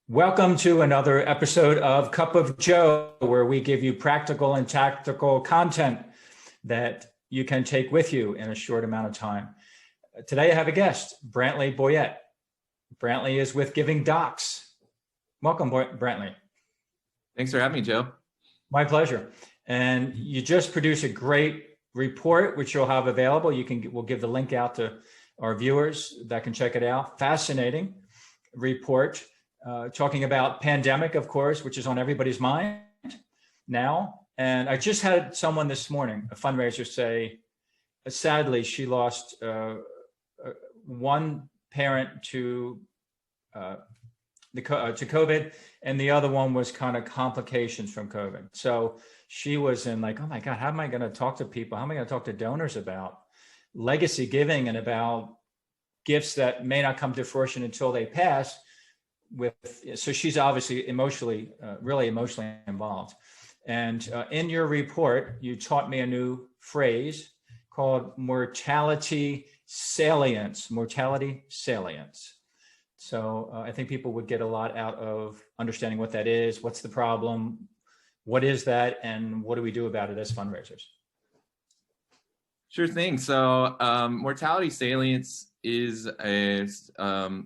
Welcome to another episode of Cup of Joe, where we give you practical and tactical content that you can take with you in a short amount of time. Today I have a guest, Brantley Boyett. Brantley is with Giving Docs. Welcome, Brantley. Thanks for having me, Joe. My pleasure. And you just produced a great report, which you'll have available. We'll give the link out to our viewers that can check it out. Fascinating report. Talking about pandemic, of course, which is on everybody's mind now. And I just had someone this morning, a fundraiser, say, sadly, she lost one parent to COVID, and the other one was kind of complications from COVID. So she was in like, oh my God, how am I going to talk to people? How am I going to talk to donors about legacy giving and about gifts that may not come to fruition until they pass? So she's obviously really emotionally involved. And in your report, you taught me a new phrase called mortality salience. Mortality salience. So I think people would get a lot out of understanding what that is. What's the problem? What is that? And what do we do about it as fundraisers? Sure thing. So mortality salience is a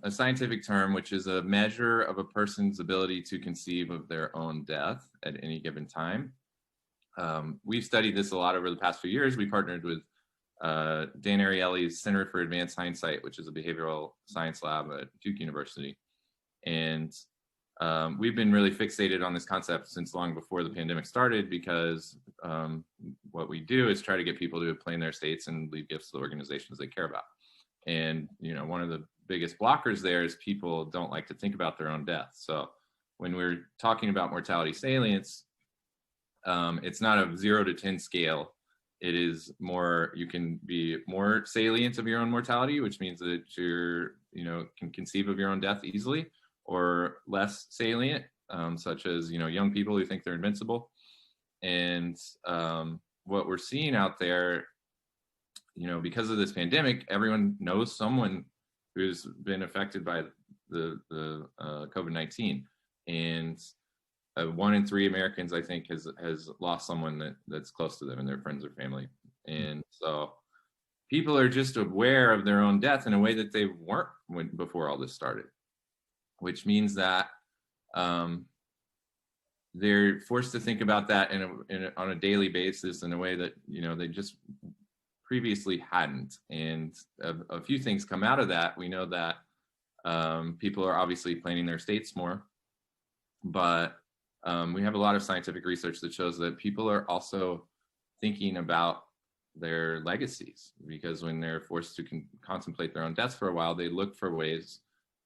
scientific term, which is a measure of a person's ability to conceive of their own death at any given time. We've studied this a lot over the past few years. We partnered with Dan Ariely's Center for Advanced Hindsight, which is a behavioral science lab at Duke University. And we've been really fixated on this concept since long before the pandemic started, because what we do is try to get people to plan their estates and leave gifts to the organizations they care about. And, one of the biggest blockers there is people don't like to think about their own death. So when we're talking about mortality salience, it's not a 0 to 10 scale. It is more, you can be more salient of your own mortality, which means that can conceive of your own death easily, or less salient, such as, young people who think they're invincible. And what we're seeing out there, because of this pandemic, everyone knows someone who's been affected by the COVID-19, and 1 in 3 Americans, I think, has lost someone that's close to them in their friends or family. And so people are just aware of their own death in a way that they weren't before all this started, which means that they're forced to think about that on a daily basis in a way that they just previously hadn't. And a few things come out of that. We know that people are obviously planning their estates more, but we have a lot of scientific research that shows that people are also thinking about their legacies, because when they're forced to contemplate their own deaths for a while, they look for ways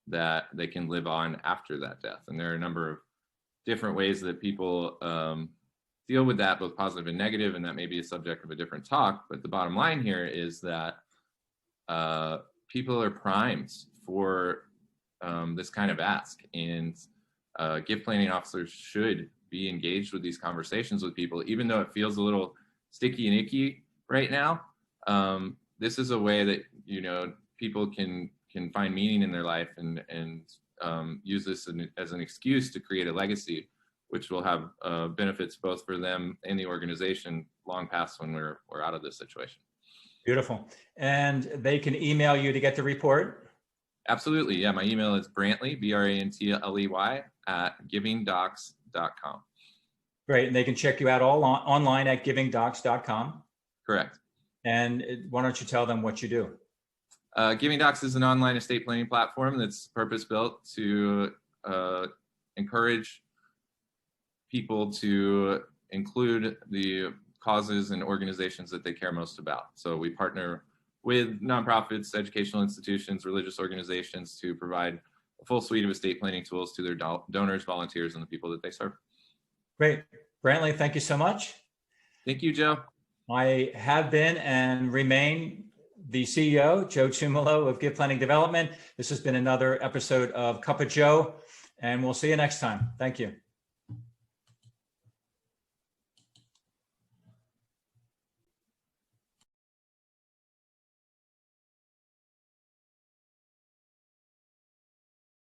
that they can live on after that death. And there are a number of different ways that people deal with that, both positive and negative, and that may be a subject of a different talk. But the bottom line here is that people are primed for this kind of ask, and gift planning officers should be engaged with these conversations with people, even though it feels a little sticky and icky right now. This is a way that people can find meaning in their life and use this as an excuse to create a legacy, which will have benefits both for them and the organization long past when we're out of this situation. Beautiful. And they can email you to get the report? Absolutely. Yeah, my email is Brantley, Brantley, @givingdocs.com. Great. And they can check you out online at givingdocs.com. Correct. And why don't you tell them what you do? Giving Docs is an online estate planning platform that's purpose-built to encourage people to include the causes and organizations that they care most about. So we partner with nonprofits, educational institutions, religious organizations to provide a full suite of estate planning tools to their donors, volunteers, and the people that they serve. Great. Brantley, thank you so much. Thank you, Joe. I have been and remain the CEO, Joe Tumolo of Gift Planning Development. This has been another episode of Cup of Joe, and we'll see you next time. Thank you.